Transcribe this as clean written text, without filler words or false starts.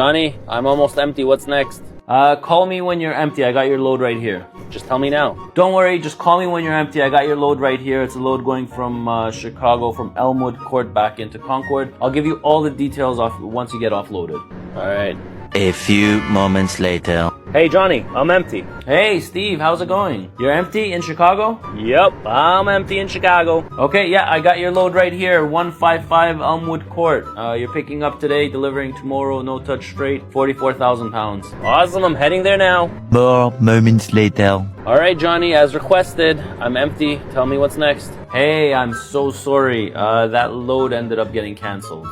Johnny, I'm almost empty. What's next? Call me when you're empty. I got your load right here. Just tell me now. Don't worry, just call me when you're empty. I got your load right here. It's a load going from Chicago, from Elmwood Court back into Concord. I'll give you all the details once you get offloaded. All right. A few moments later. Hey, Johnny, I'm empty. Hey, Steve, how's it going? You're empty in Chicago? Yep, I'm empty in Chicago. Okay, yeah, I got your load right here. 155 Elmwood Court. You're picking up today, delivering tomorrow, no touch straight, 44,000 pounds. Awesome, I'm heading there now. More moments later. All right, Johnny, as requested, I'm empty. Tell me what's next. Hey, I'm so sorry. That load ended up getting canceled.